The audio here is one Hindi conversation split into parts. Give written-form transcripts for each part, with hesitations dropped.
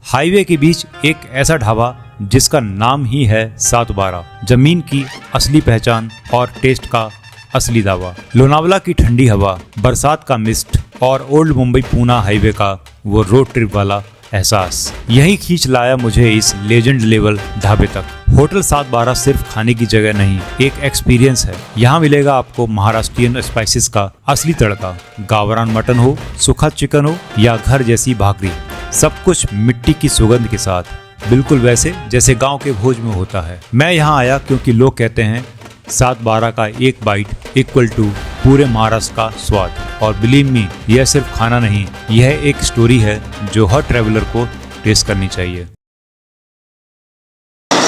हाईवे के बीच एक ऐसा ढाबा जिसका नाम ही है 712, जमीन की असली पहचान और टेस्ट का असली दावा। लोनावला की ठंडी हवा, बरसात का मिस्ट और ओल्ड मुंबई पूना हाईवे का वो रोड ट्रिप वाला एहसास, यही खींच लाया मुझे इस लेजेंड लेवल ढाबे तक। होटल 712 सिर्फ खाने की जगह नहीं, एक एक्सपीरियंस है। यहाँ मिलेगा आपको महाराष्ट्रियन स्पाइसेस का असली तड़का, गावरान मटन हो, सूखा चिकन हो या घर जैसी भाकरी, सब कुछ मिट्टी की सुगंध के साथ, बिल्कुल वैसे जैसे गांव के भोज में होता है। मैं यहाँ आया क्योंकि लोग कहते हैं 712 का एक बाइट इक्वल टू पूरे महाराष्ट्र का स्वाद। और बिलीव मी, यह सिर्फ खाना नहीं, यह एक स्टोरी है जो हर ट्रैवलर को टेस्ट करनी चाहिए।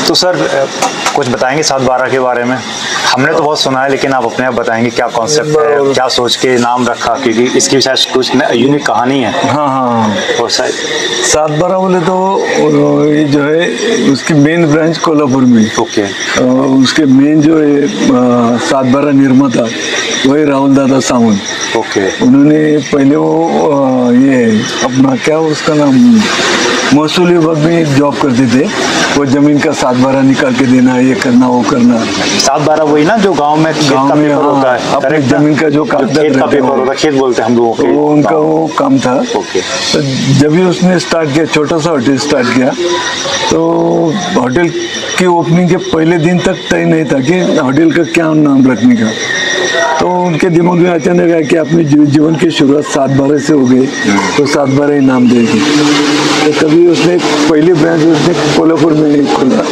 तो सर कुछ बताएंगे 712 के बारे में? हमने तो बहुत सुना है, लेकिन आप अपने आप बताएंगे क्या कॉन्सेप्ट है, क्या सोच के नाम रखा, क्योंकि इसकी शायद कुछ यूनिक कहानी है। हाँ। और शायद 712 बोले तो ये जो है उसकी मेन ब्रांच कोल्हापुर में। ओके। उसके मेन जो है 712 निर्माता वही राहुल दादा सावंत। ओके। उन्होंने पहले वो ये अपना क्या उसका नाम महसूल विभाग में जॉब करते थे। वो जमीन का 712 निकाल के देना, ये करना वो करना। 712 वही ना जो गांव में होता है, अपनी जमीन का जो खेत का पेपर होता है, खेत बोलते हैं हम लोगों को, वो उनका वो काम था। ओके। तो जब भी उसने स्टार्ट किया, छोटा सा होटल स्टार्ट किया, तो होटल की ओपनिंग के पहले दिन तक तय नहीं था कि होटल का क्या नाम रखने का। तो उनके दिमाग में अचानक आया कि अपने जीवन की शुरुआत 712 से हो गई, तो 712 ही नाम देंगे। तो तभी उसने पहली ब्रांच उसने कोल्हापुर में खोला,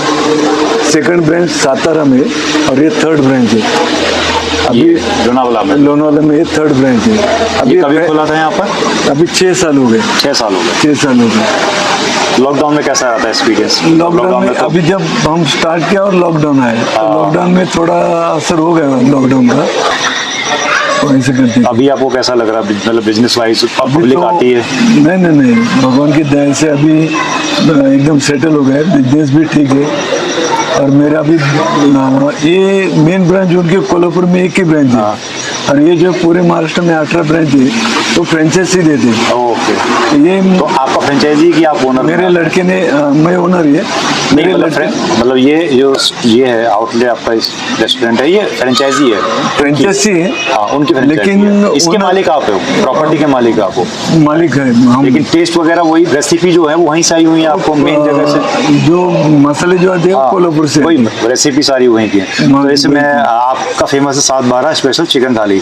सेकंड ब्रांच सातारा में, और ये थर्ड ब्रांच है अभी लोनावला में ये थर्ड ब्रांच है। अभी कभी खोला था यहाँ पर? अभी 6 साल हो गए। 6 साल हो गए। 6 साल हो गए। लॉकडाउन में कैसा रहा था एक्सपीरियंस? लॉकडाउन में अभी जब हम स्टार्ट किया और लॉकडाउन आया, तो लॉकडाउन में थोड़ा असर हो गया लॉकडाउन का। ऐसे करते अभी आपको कैसा लग रहा है, मतलब बिजनेस वाइज? पब्लिक आती है? नहीं, भगवान की दया से अभी एकदम सेटल हो गए, बिजनेस भी ठीक है। और मेरा भी ये मेन ब्रांच उनके कोल्हापुर में एक ही ब्रांच है, और ये जो पूरे महाराष्ट्र में 18 ब्रांच है, तो फ्रेंचाइजी देते हैं। ओके। ये तो आपका फ्रेंचाइजी की आप ओनर? मेरे लड़के ने, मैं ओनर ही है। मेरे लड़के मतलब ये है आउटलेट आपका, इस रेस्टोरेंट है, ये फ्रेंचाइजी है? फ्रेंचाइजी है। हाँ, उनकी फ्रेंचाइजी। लेकिन इसके मालिक आप हो, प्रॉपर्टी के मालिक आप हो? मालिक है हम। लेकिन टेस्ट वगैरह वही, रेसिपी जो है वो वहीं से आई हुई है आपको मेन जगह से? जो मसाले जो आते हैं कोल्हापुर से, वही रेसिपी सारी वहीं की है। तो इसमें आपका फेमस है 712 स्पेशल चिकन थाली।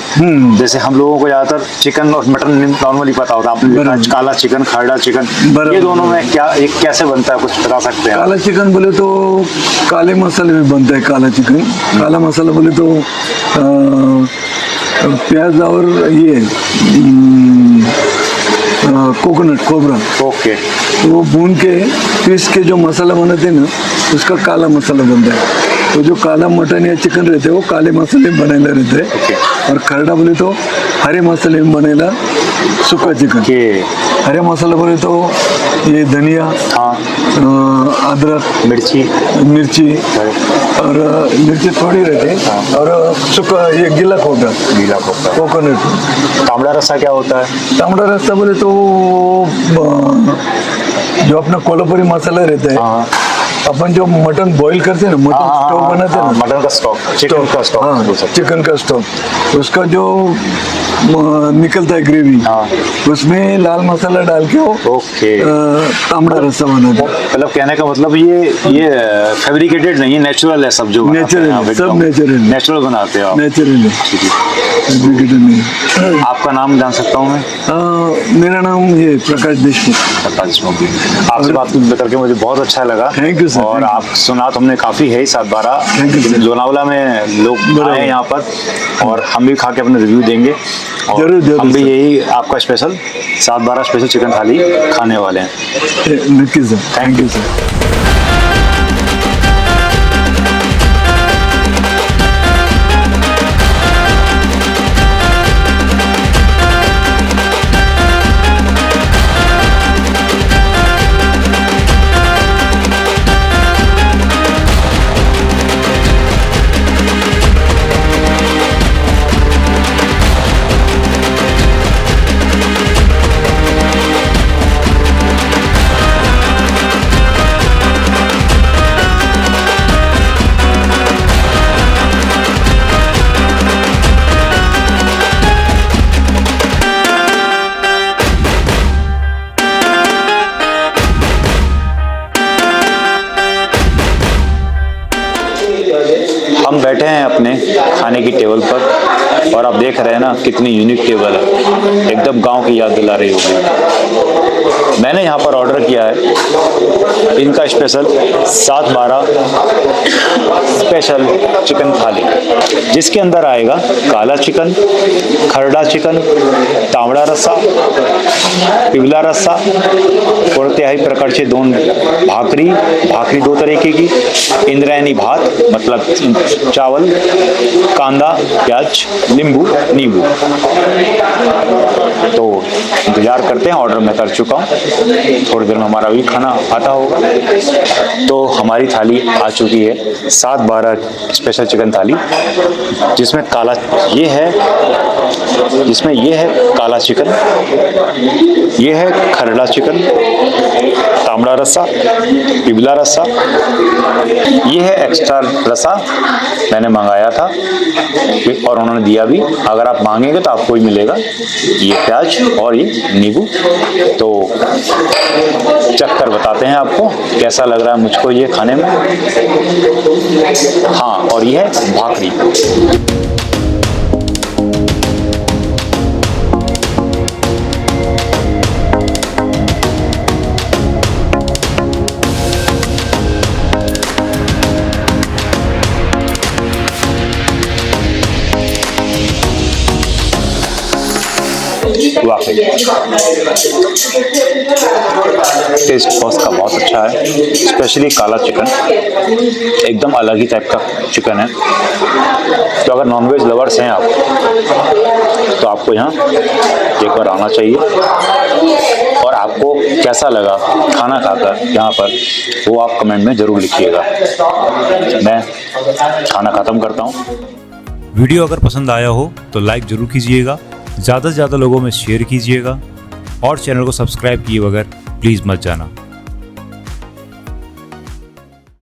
जैसे हम लोगों को ज्यादातर चिकन और मटन नॉर्मली पता होता है, आपने काला चिकन, खरड़ा चिकन, ये दोनों में क्या एक कैसे बनता है, कुछ बता सकते हैं? काला चिकन बोले तो काले मसाले में बनता है काला चिकन। काला मसाला बोले तो प्याज और ये कोकोनट, कोबरा। ओके। तो वो भून के पीस के जो मसाला बनाते हैं ना, उसका काला मसाला बनता है। तो जो काला मटन या चिकन रहते हैं वो काले मसाले में बनेला रहते हैं। और खरड़ा बोले तो हरे मसाले में बनेला सूखा चिकन। हरे मसाला बोले तो ये धनिया, अदरक, मिर्ची और मिर्ची थोड़ी रहती, और सूखा ये गीला खोबरा, कोकोनट। तांबड़ा रस्सा क्या होता है? तांबड़ा रस्सा बोले तो जो अपना कोल्हापुरी मसाला रहता है, अपन जो मटन बॉईल करते हैं ना, मटन स्टॉक बनाते हैं, मटन का स्टॉक, चिकन का स्टॉक, उसका जो निकलता है ग्रेवी, उसमें लाल मसाला डाल के वो तांबड़ा रस्सा बनाते हैं। मतलब कहने का मतलब ये फैब्रिकेटेड नहीं है, नेचुरल है सब, जो सब नेचुरल बनाते हैं आप? नेचुरल फैब्रिकेटेड नहीं। आपका नाम जान सकता हूँ मैं? मेरा नाम ये प्रकाश देशमुख। आपसे बात करके मुझे बहुत अच्छा लगा। Thank you sir. और आप सुना तो हमने काफी है 712 लोनावला में लोग आए यहाँ पर, और हम भी खा के अपने रिव्यू देंगे। और जरूर हम भी यही आपका स्पेशल 712 स्पेशल चिकन थाली खाने वाले हैं। नक्की सर, थैंक यू सर। बैठे हैं अपने खाने की टेबल पर और आप देख रहे हैं ना कितनी यूनिक टेबल है, एकदम गांव की याद दिला रही होगी। मैंने यहाँ पर ऑर्डर किया है इनका स्पेशल 7/12 स्पेशल चिकन थाली, जिसके अंदर आएगा काला चिकन, खरडा चिकन, तांबडा रस्सा, पिवला रस्सा और त्याही प्रकारचे 2 भाकरी 2 तरीके की, इंद्रायणी भात मतलब चावल, कांदा, प्याज, नींबू। तो इंतजार करते हैं, ऑर्डर मैं कर चुका हूँ, थोड़ी देर में हमारा भी खाना आता होगा। तो हमारी थाली आ चुकी है 7/12 स्पेशल चिकन थाली, जिसमें ये है काला चिकन, ये है खरड़ा चिकन, तांबड़ा रस्सा, पिबला रस्सा, ये है एक्स्ट्रा रस्सा मैंने मंगाया था और उन्होंने दिया भी, अगर आप मांगेंगे तो आपको ही मिलेगा। ये प्याज और ये नींबू। तो चखकर बताते हैं आपको कैसा लग रहा है मुझको ये खाने में। हाँ, और ये है भाकरी। वाकई टेस्ट उसका बहुत अच्छा है, स्पेशली काला चिकन एकदम अलग ही टाइप का चिकन है। तो अगर नॉनवेज लवर्स हैं आप तो आपको यहाँ एक बार आना चाहिए। और आपको कैसा लगा खाना खाकर यहाँ पर वो आप कमेंट में ज़रूर लिखिएगा। मैं खाना ख़त्म करता हूँ। वीडियो अगर पसंद आया हो तो लाइक ज़रूर कीजिएगा, ज़्यादा से ज़्यादा लोगों में शेयर कीजिएगा और चैनल को सब्सक्राइब किए बगैर प्लीज़ मत जाना।